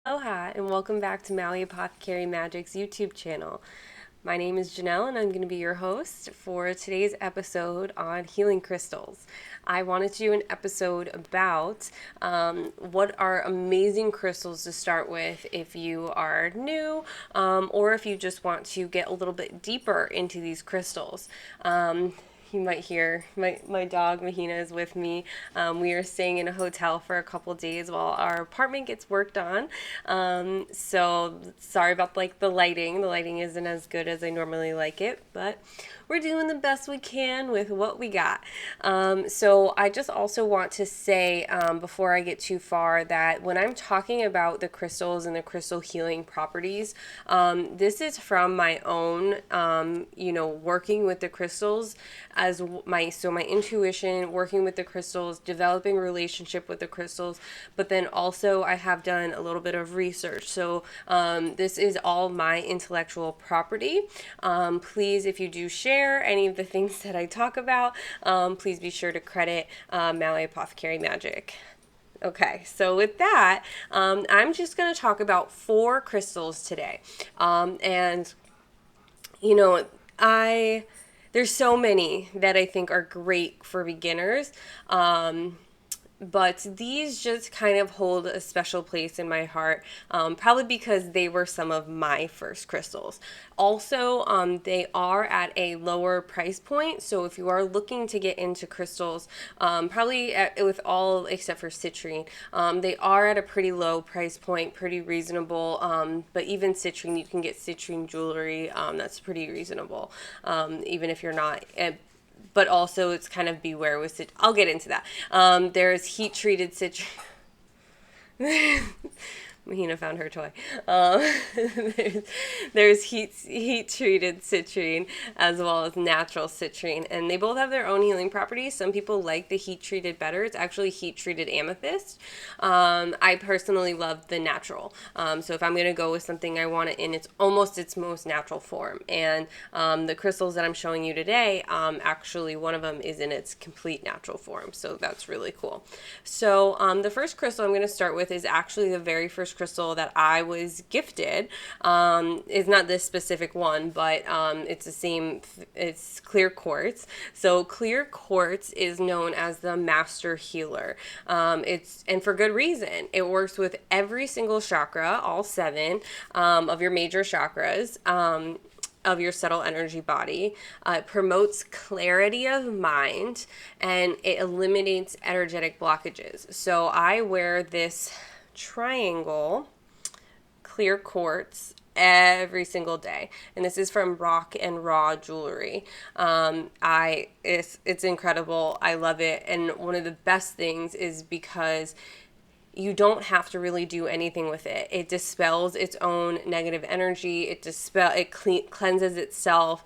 Aloha and welcome back to Maui Apothecary Magic's YouTube channel. My name is Jennelle and I'm going to be your host for today's episode on healing crystals. I wanted to do an episode about what are amazing crystals to start with if you are new or if you just want to get a little bit deeper into these crystals. You might hear my dog Mahina is with me. We are staying in a hotel for a couple days while our apartment gets worked on. So sorry about the lighting. The lighting isn't as good as I normally like it, but we're doing the best we can with what we got. So I just also want to say before I get too far that when I'm talking about the crystals and the crystal healing properties, this is from my own, working with the crystals as my intuition, working with the crystals, developing relationship with the crystals, but then also I have done a little bit of research. So this is all my intellectual property. Please, if you do share any of the things that I talk about, please be sure to credit Maui Apothecary Magic. Okay, so with that, I'm just going to talk about 4 crystals today. And, you know, there's so many that I think are great for beginners. But these just kind of hold a special place in my heart, probably because they were some of my first crystals. Also, they are at a lower price point, so if you are looking to get into crystals, with all except for citrine, they are at a pretty low price point, pretty reasonable, but even citrine, you can get citrine jewelry, that's pretty reasonable, even if you're not but also it's kind of beware with I'll get into that. There's heat treated citrine. Mahina found her toy. There's heat treated citrine as well as natural citrine, and they both have their own healing properties. Some people like the heat treated better. It's actually heat treated amethyst. I personally love the natural. So if I'm gonna go with something, I want it in its most natural form. And the crystals that I'm showing you today, actually one of them is in its complete natural form. So that's really cool. So the first crystal I'm going to start with is actually the very first crystal that I was gifted. It's not this specific one, but it's the same. It's clear quartz. So clear quartz is known as the master healer. And for good reason. It works with every single chakra, all 7 of your major chakras. Of your subtle energy body. It promotes clarity of mind and it eliminates energetic blockages. So I wear this triangle clear quartz every single day, and this is from Rock and Raw Jewelry. It's incredible. I love it, and one of the best things is because you don't have to really do anything with it. It dispels its own negative energy. It cleanses itself.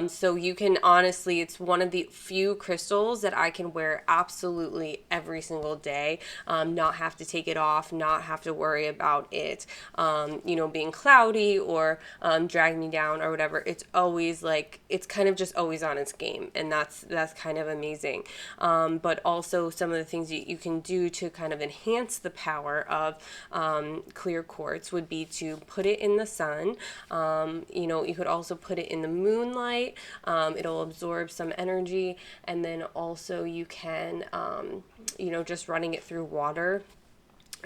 So you can honestly, it's one of the few crystals that I can wear absolutely every single day. Not have to take it off, not have to worry about it, being cloudy or dragging me down or whatever. It's always it's kind of just always on its game, and that's kind of amazing. But also some of the things you can do to kind of enhance the power of clear quartz would be to put it in the sun. You could also put it in the moonlight. It'll absorb some energy, and then also you can, just running it through water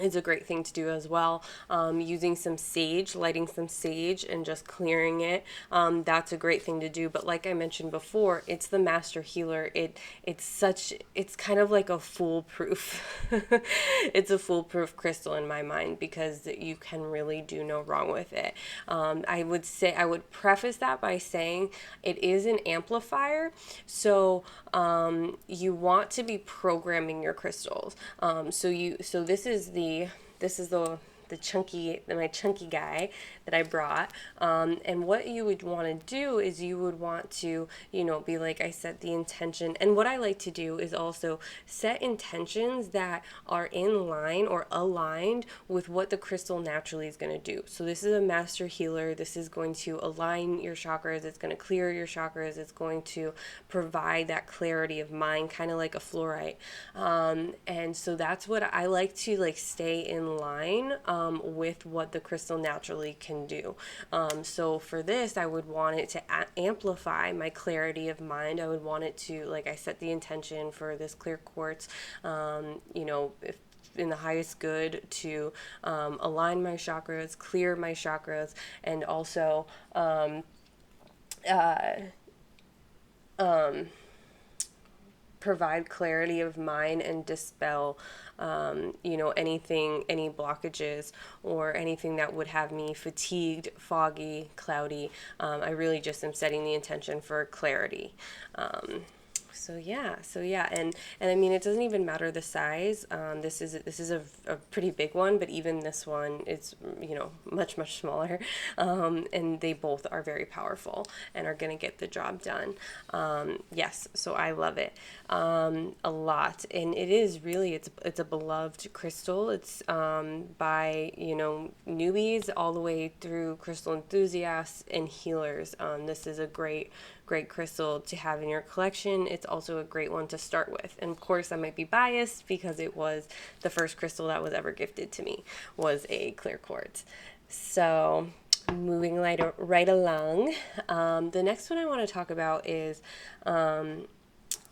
is a great thing to do as well. Using some sage, lighting some sage and just clearing it. That's a great thing to do. But like I mentioned before, it's the master healer. It's kind of like a foolproof, it's a foolproof crystal in my mind because you can really do no wrong with it. I would preface that by saying it is an amplifier. So you want to be programming your crystals. So this is the my chunky guy that I brought. And what you would want to do is you would want to, be like I said, the intention. And what I like to do is also set intentions that are in line or aligned with what the crystal naturally is going to do. So this is a master healer. This is going to align your chakras. It's going to clear your chakras. It's going to provide that clarity of mind, kind of like a fluorite. And so that's what I like to stay in line with what the crystal naturally can do. So for this, I would want it to amplify my clarity of mind. I would want it to, like I set the intention for this clear quartz, if in the highest good to align my chakras, clear my chakras, and also provide clarity of mind and dispel, any blockages or anything that would have me fatigued, foggy, cloudy. I really just am setting the intention for clarity. And I mean, it doesn't even matter the size. This is a pretty big one, but even this one is much smaller, and they both are very powerful and are gonna get the job done. Yes, so I love it a lot, and it is really it's a beloved crystal. It's by newbies all the way through crystal enthusiasts and healers. This is a great crystal to have in your collection. It's also a great one to start with. And of course, I might be biased because it was the first crystal that was ever gifted to me, was a clear quartz. So moving right along, the next one I want to talk about is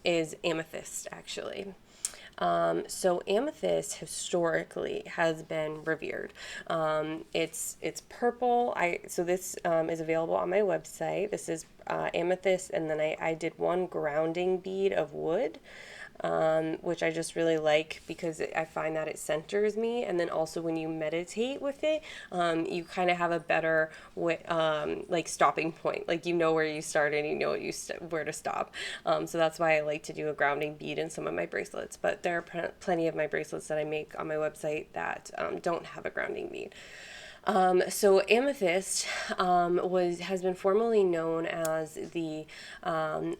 amethyst, actually. So amethyst historically has been revered. It's purple. So this is available on my website. This is amethyst, and then I did one grounding bead of wood, which I just really like because I find that it centers me. And then also when you meditate with it, you kind of have a better stopping point. Like where you started, and where to stop. So that's why I like to do a grounding bead in some of my bracelets. But there are plenty of my bracelets that I make on my website that don't have a grounding bead. So amethyst has been formerly known as the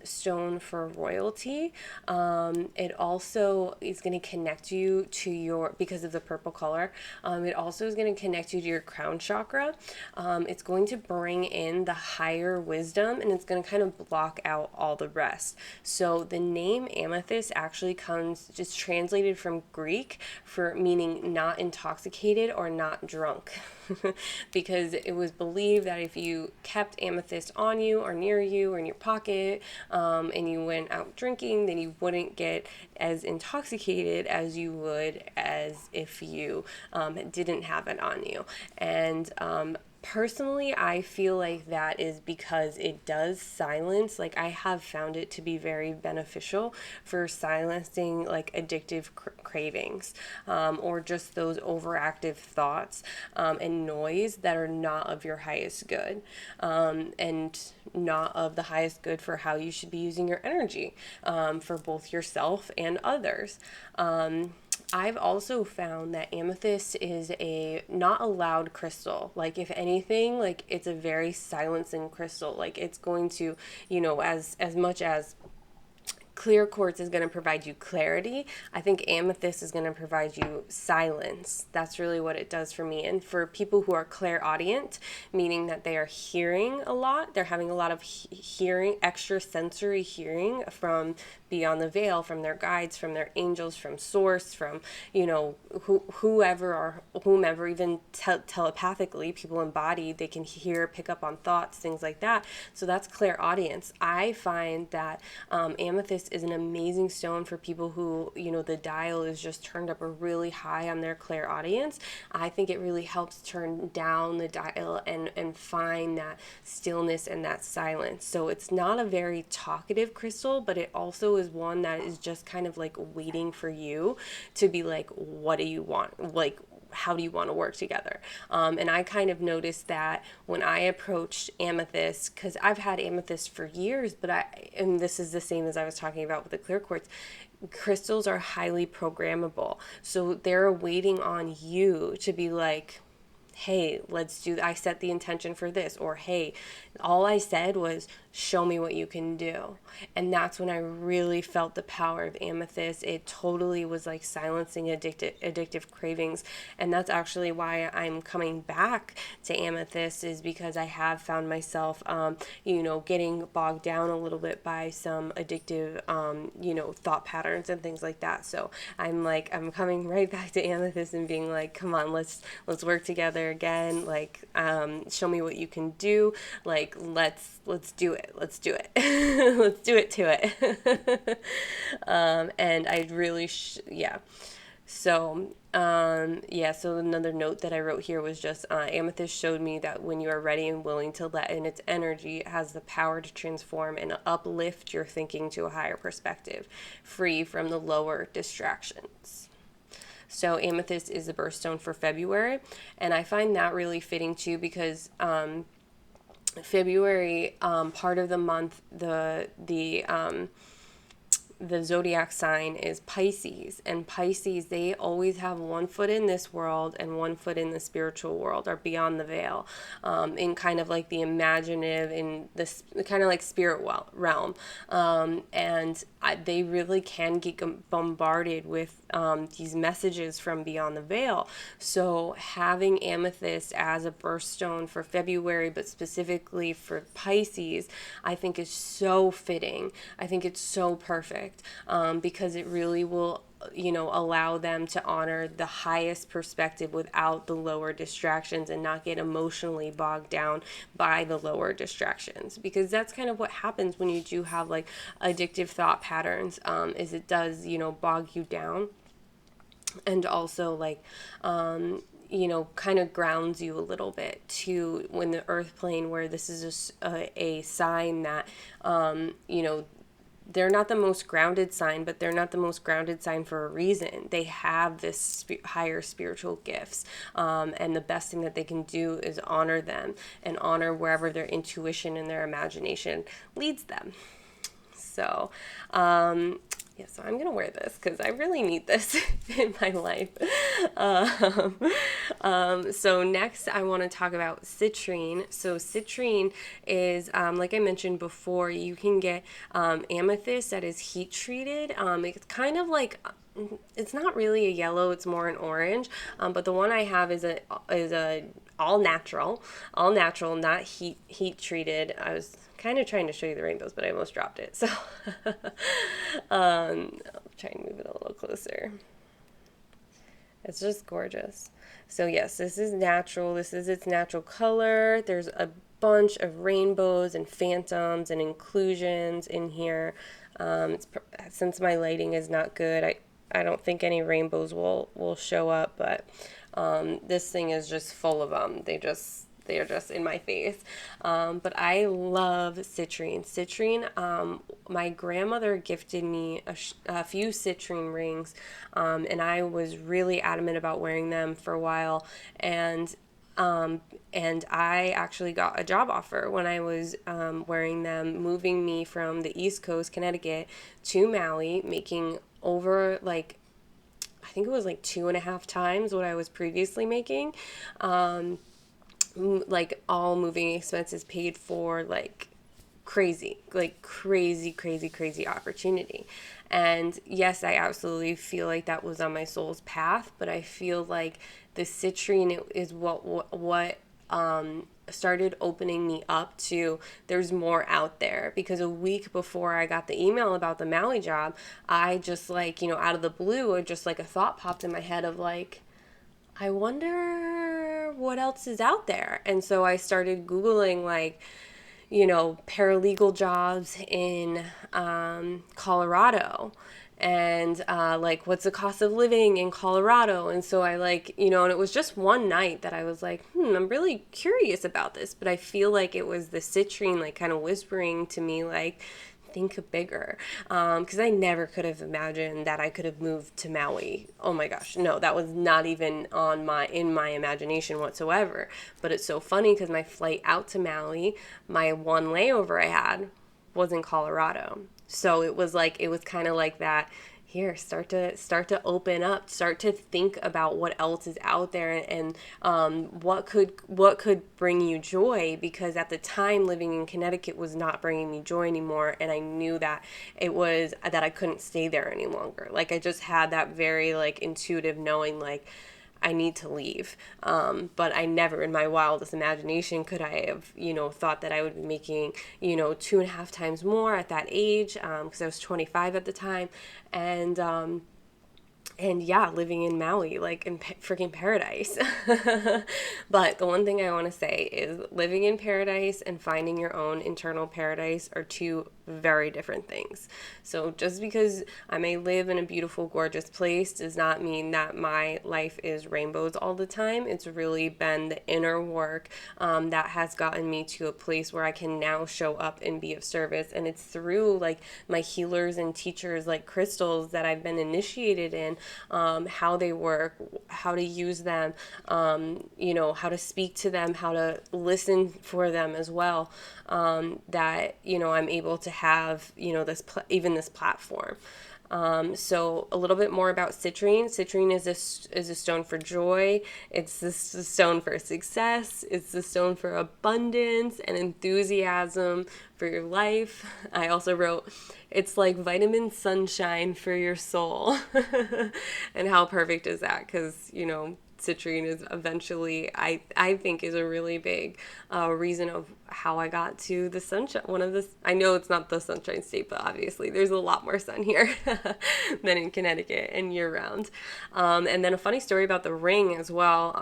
stone for royalty. It also is going to connect you to because of the purple color. It also is going to connect you to your crown chakra. It's going to bring in the higher wisdom, and it's going to kind of block out all the rest. So the name amethyst actually comes just translated from Greek for meaning not intoxicated or not drunk. Because it was believed that if you kept amethyst on you or near you or in your pocket, and you went out drinking, then you wouldn't get as intoxicated as you would as if you didn't have it on you. And personally, I feel like that is because it does silence. Like, I have found it to be very beneficial for silencing like addictive cravings, or just those overactive thoughts and noise that are not of your highest good, and not of the highest good for how you should be using your energy, for both yourself and others. I've also found that amethyst is not a loud crystal. Like, if anything, like, it's a very silencing crystal. Like, it's going to, as much as clear quartz is going to provide you clarity, I think amethyst is going to provide you silence. That's really what it does for me. And for people who are clairaudient, meaning that they are hearing a lot, they're having a lot of hearing, extra sensory hearing from beyond the veil, from their guides, from their angels, from source, from whomever, even telepathically, people embodied, they can hear, pick up on thoughts, things like that. So that's clairaudience. I find that amethyst is an amazing stone for people who, the dial is just turned up really high on their clairaudience. I think it really helps turn down the dial and find that stillness and that silence. So it's not a very talkative crystal, but it also is one that is just kind of like waiting for you to be like, what do you want? Like, how do you want to work together? And I kind of noticed that when I approached amethyst, because I've had amethyst for years, and this is the same as I was talking about with the clear quartz, crystals are highly programmable. So they're waiting on you to be like, hey, I set the intention for this, or hey, all I said was show me what you can do. And that's when I really felt the power of amethyst. It totally was like silencing addictive cravings. And that's actually why I'm coming back to amethyst, is because I have found myself, getting bogged down a little bit by some addictive, thought patterns and things like that. So I'm coming right back to amethyst and being like, come on, let's work together again. Like, show me what you can do. Like, let's do it. Let's do it. Let's do it to it. And I really, so another note that I wrote here was just amethyst showed me that when you are ready and willing to let in its energy, it has the power to transform and uplift your thinking to a higher perspective, free from the lower distractions. So amethyst is the birthstone for February, and I find that really fitting too, because February, part of the month, the zodiac sign is Pisces, and Pisces, they always have one foot in this world and one foot in the spiritual world, or beyond the veil, in kind of like the imaginative, in this kind of like spirit realm, and they really can get bombarded with these messages from beyond the veil. So having amethyst as a birthstone for February, but specifically for Pisces, I think is so fitting. I think it's so perfect, because it really will allow them to honor the highest perspective without the lower distractions, and not get emotionally bogged down by the lower distractions, because that's kind of what happens when you do have like addictive thought patterns, is it does bog you down, and also like kind of grounds you a little bit to when the earth plane, where this is a sign that they're not the most grounded sign, but they're not the most grounded sign for a reason. They have this higher spiritual gifts, and the best thing that they can do is honor them, and honor wherever their intuition and their imagination leads them. So, so I'm going to wear this because I really need this in my life. So next I want to talk about citrine. So citrine is, like I mentioned before, you can get amethyst that is heat treated. It's kind of like, it's not really a yellow, it's more an orange. But the one I have is a all natural, not heat treated. I was kind of trying to show you the rainbows, but I almost dropped it. So I'll try and move it a little closer. It's just gorgeous. So yes, this is natural. This is its natural color. There's a bunch of rainbows and phantoms and inclusions in here. Since my lighting is not good, I don't think any rainbows will show up, but this thing is just full of them. They are just in my face. But I love citrine. Citrine, my grandmother gifted me a few citrine rings, and I was really adamant about wearing them for a while. And I actually got a job offer when I was wearing them, moving me from the East Coast, Connecticut, to Maui, making over like, I think it was like 2.5 times what I was previously making. Like all moving expenses paid for, like crazy opportunity. And yes, I absolutely feel like that was on my soul's path, but I feel like the citrine is what started opening me up to there's more out there. Because a week before I got the email about the Maui job, I just like, out of the blue, or just like a thought popped in my head of like, I wonder what else is out there. And so I started Googling like, paralegal jobs in Colorado, and like what's the cost of living in Colorado. And so I like, and it was just one night that I was like, I'm really curious about this. But I feel like it was the citrine like kind of whispering to me like, think bigger, because I never could have imagined that I could have moved to Maui. Oh my gosh, no, that was not even in my imagination whatsoever. But it's so funny because my flight out to Maui, my one layover I had was in Colorado. So it was kind of like that here, start to open up, start to think about what else is out there, and what could bring you joy, because at the time living in Connecticut was not bringing me joy anymore, and I knew that it was that I couldn't stay there any longer. Like I just had that very like intuitive knowing, like I need to leave. But I never in my wildest imagination could I have, thought that I would be making, 2.5 times more at that age, because I was 25 at the time. And yeah, living in Maui, like in freaking paradise. But the one thing I want to say is living in paradise and finding your own internal paradise are two very different things. So just because I may live in a beautiful, gorgeous place does not mean that my life is rainbows all the time. It's really been the inner work that has gotten me to a place where I can now show up and be of service. And it's through like my healers and teachers like crystals that I've been initiated in, how they work, how to use them, how to speak to them, how to listen for them as well, that, I'm able to have, even this platform. So a little bit more about citrine. Citrine is a stone for joy. It's the stone for success. It's the stone for abundance and enthusiasm for your life. I also wrote, it's like vitamin sunshine for your soul. And how perfect is that? Because, citrine is eventually, I think, is a really big reason of how I got to the sunshine. I know it's not the Sunshine State, but obviously there's a lot more sun here than in Connecticut and year round. And then a funny story about the ring as well.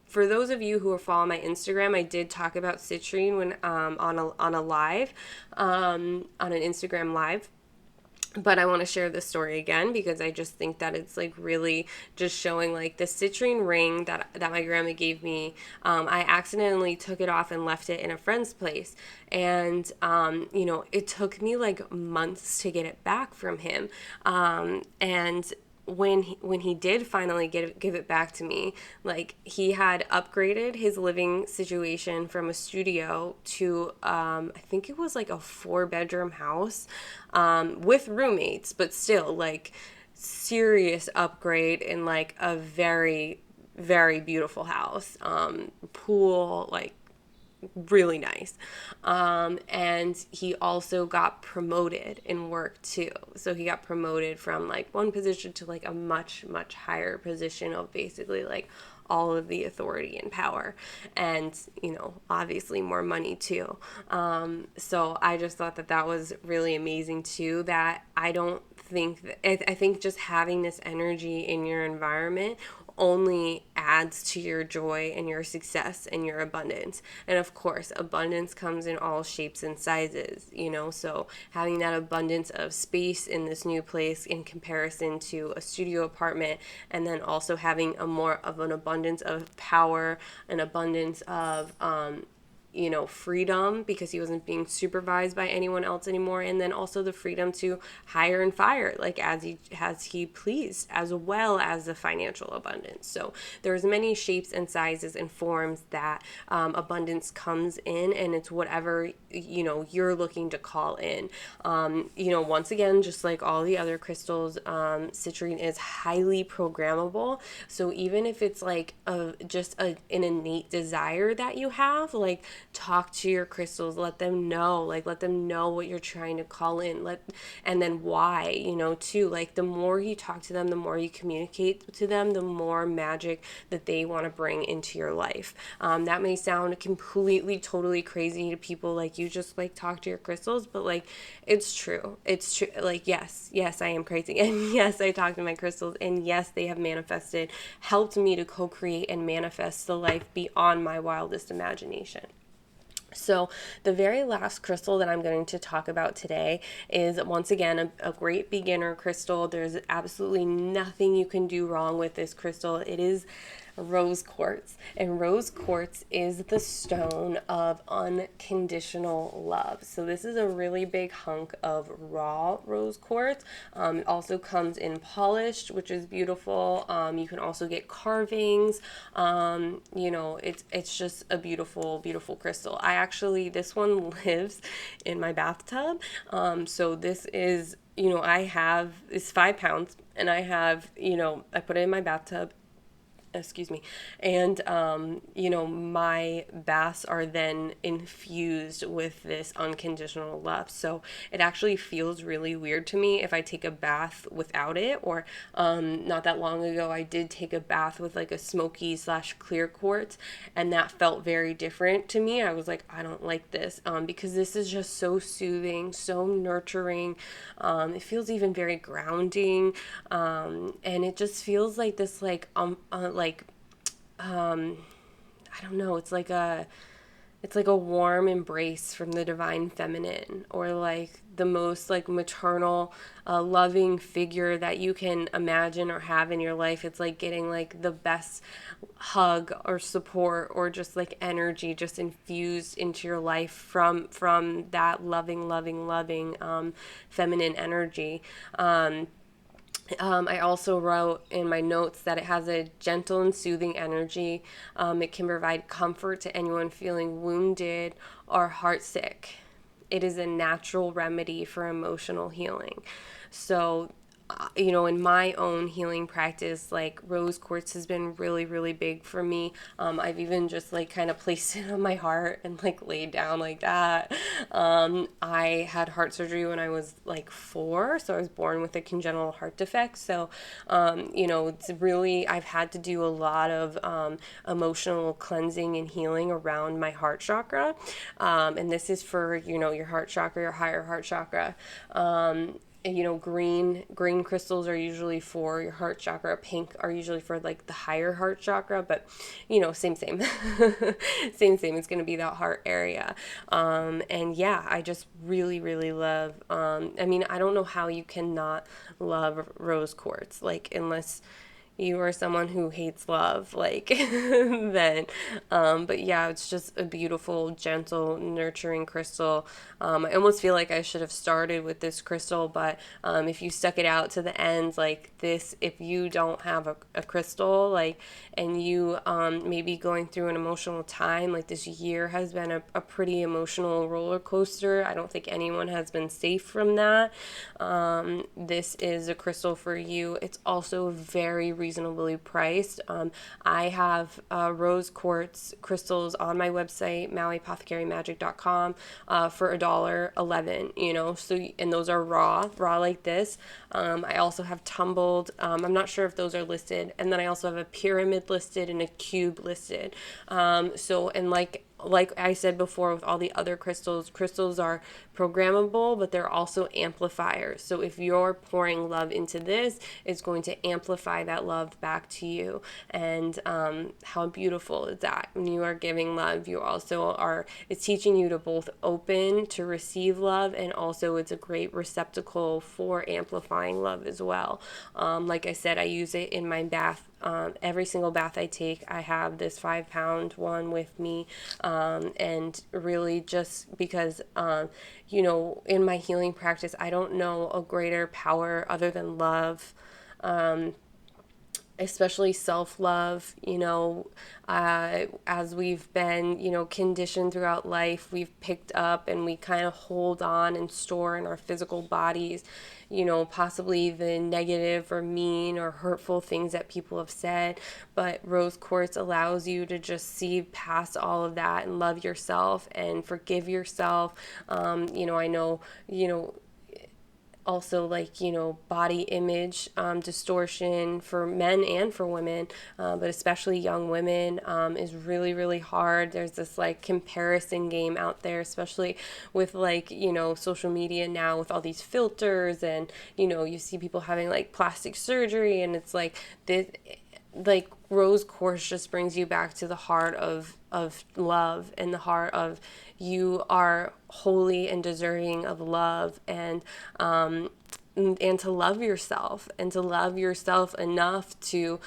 For those of you who are following my Instagram, I did talk about citrine when on a live, on an Instagram live. But I want to share this story again because I just think that it's like really just showing like the citrine ring that my grandma gave me. I accidentally took it off and left it in a friend's place. And, it took me like months to get it back from him. And when he did finally give it back to me, like he had upgraded his living situation from a studio to I think it was like a 4-bedroom house with roommates, but still like serious upgrade in like a very, very beautiful house, pool, like really nice. And he also got promoted in work too. So he got promoted from like one position to like a much, much higher position of basically like all of the authority and power, and obviously more money too. So I just thought that was really amazing too, that I think just having this energy in your environment only adds to your joy and your success and your abundance. And of course, abundance comes in all shapes and sizes, so having that abundance of space in this new place in comparison to a studio apartment, and then also having a more of an abundance of power, an abundance of freedom, because he wasn't being supervised by anyone else anymore, and then also the freedom to hire and fire like as he pleased, as well as the financial abundance. So there's many shapes and sizes and forms that abundance comes in, and it's whatever you're looking to call in. Once again, just like all the other crystals, citrine is highly programmable. So even if it's like an innate desire that you have, like talk to your crystals, let them know what you're trying to call in, and then why, too. Like the more you talk to them, the more you communicate to them, the more magic that they want to bring into your life. That may sound completely, totally crazy to people, like you just like talk to your crystals, but like it's true. Like, yes, I am crazy. And yes, I talk to my crystals, and yes, they have helped me to co-create and manifest the life beyond my wildest imagination. So the very last crystal that I'm going to talk about today is, once again, a great beginner crystal. There's absolutely nothing you can do wrong with this crystal. It is rose quartz, and rose quartz is the stone of unconditional love. So this is a really big hunk of raw rose quartz. It also comes in polished, which is beautiful. You can also get carvings. It's just a beautiful, beautiful crystal. This one lives in my bathtub. So this is I have, it's 5 pounds, and I have, I put it in my bathtub, excuse me, and my baths are then infused with this unconditional love. So it actually feels really weird to me if I take a bath without it. Or not that long ago I did take a bath with like a smoky slash clear quartz, and that felt very different to me. I was like, I don't like this, because this is just so soothing, so nurturing. It feels even very grounding, and it just feels like this, I don't know, it's like a warm embrace from the divine feminine, or like the most like maternal, loving figure that you can imagine or have in your life. It's like getting like the best hug or support or just like energy just infused into your life from that loving feminine energy. I also wrote in my notes that it has a gentle and soothing energy. It can provide comfort to anyone feeling wounded or heartsick. It is a natural remedy for emotional healing. So, in my own healing practice, like rose quartz has been really, really big for me. I've even just like kind of placed it on my heart and like laid down like that. I had heart surgery when I was like 4, so I was born with a congenital heart defect. So, it's really, I've had to do a lot of emotional cleansing and healing around my heart chakra. And this is for, your heart chakra, your higher heart chakra. Green crystals are usually for your heart chakra. Pink are usually for like the higher heart chakra, but same same same, it's going to be that heart area. And yeah, I just really, really love, I don't know how you cannot love rose quartz, like, unless you are someone who hates love, like, then, but yeah, it's just a beautiful, gentle, nurturing crystal. I almost feel like I should have started with this crystal, but if you stuck it out to the end, like this, if you don't have a crystal, like, and you maybe going through an emotional time, like this year has been a pretty emotional roller coaster. I don't think anyone has been safe from that. This is a crystal for you. It's also very reasonably priced. I have rose quartz crystals on my website, mauiapothecarymagic.com, for $1.11, so, and those are raw like this. I also have tumbled, I'm not sure if those are listed, and then I also have a pyramid listed and a cube listed. And like I said before, with all the other crystals are programmable, but they're also amplifiers. So if you're pouring love into this, it's going to amplify that love back to you. And how beautiful is that? When you are giving love, you also are, it's teaching you to both open to receive love, and also it's a great receptacle for amplifying love as well. Like I said, I use it in my bath. Every single bath I take, I have this 5-pound one with me. And really just because, in my healing practice, I don't know a greater power other than love. Especially self-love, as we've been, conditioned throughout life, we've picked up and we kind of hold on and store in our physical bodies, possibly the negative or mean or hurtful things that people have said. But rose quartz allows you to just see past all of that and love yourself and forgive yourself. I know, also, like, body image distortion for men and for women, but especially young women, is really, really hard. There's this like comparison game out there, especially with like, social media now, with all these filters, and you see people having like plastic surgery, and it's like this, like rose quartz just brings you back to the heart of love, and the heart of you are holy and deserving of love, and to love yourself, and to love yourself enough to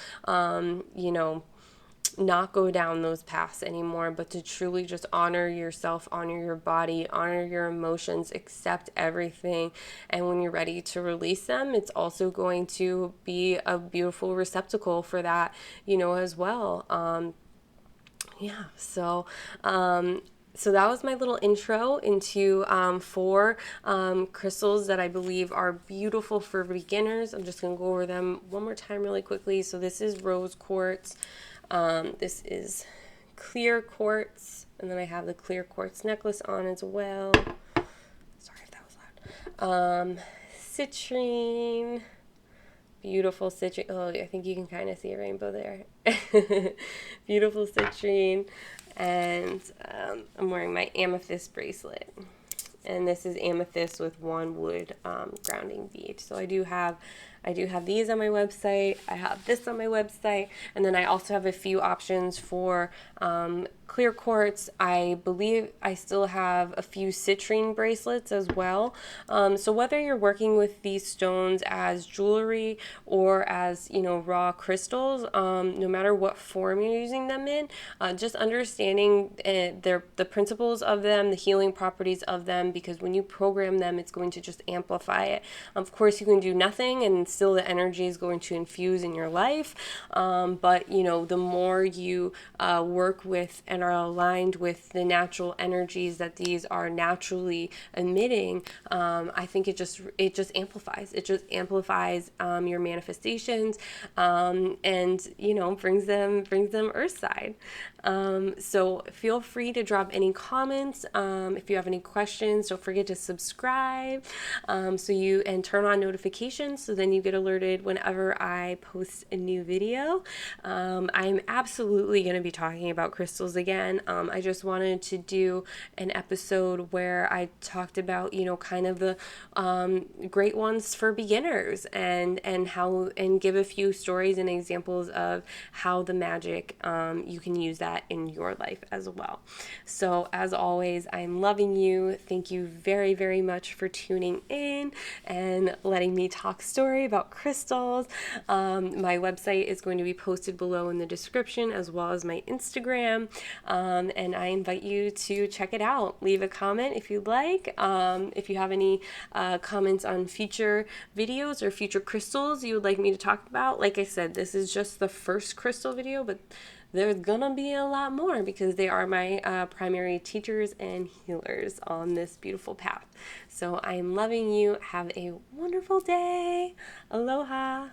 not go down those paths anymore, but to truly just honor yourself, honor your body, honor your emotions, accept everything. And when you're ready to release them, it's also going to be a beautiful receptacle for that, as well. So So that was my little intro into 4 crystals that I believe are beautiful for beginners. I'm just going to go over them one more time really quickly. So this is rose quartz. This is clear quartz. And then I have the clear quartz necklace on as well. Sorry if that was loud. Citrine. Beautiful citrine. Oh, I think you can kind of see a rainbow there. Beautiful citrine. And I'm wearing my amethyst bracelet. And this is amethyst with 1 wood grounding bead. So I do have these on my website. I have this on my website. And then I also have a few options for clear quartz. I believe I still have a few citrine bracelets as well. So whether you're working with these stones as jewelry or as, you know, raw crystals, no matter what form you're using them in, just understanding the principles of them, the healing properties of them, because when you program them, it's going to just amplify it. Of course, you can do nothing and still the energy is going to infuse in your life. But, you know, the more you work with and are aligned with the natural energies that these are naturally emitting, I think it just amplifies. It just amplifies your manifestations, and, you know, brings them earthside. So feel free to drop any comments. If you have any questions, don't forget to subscribe, and turn on notifications so then you get alerted whenever I post a new video. I'm absolutely going to be talking about crystals again. I just wanted to do an episode where I talked about, you know, kind of the great ones for beginners, and give a few stories and examples of how the magic, you can use that in your life as well. So as always, I'm loving you. Thank you very, very much for tuning in and letting me talk story about crystals. My website is going to be posted below in the description, as well as my Instagram, and I invite you to check it out. Leave a comment if you'd like. If you have any comments on future videos or future crystals you would like me to talk about, like I said, this is just the first crystal video, but there's gonna be a lot more because they are my primary teachers and healers on this beautiful path. So I'm loving you. Have a wonderful day. Aloha.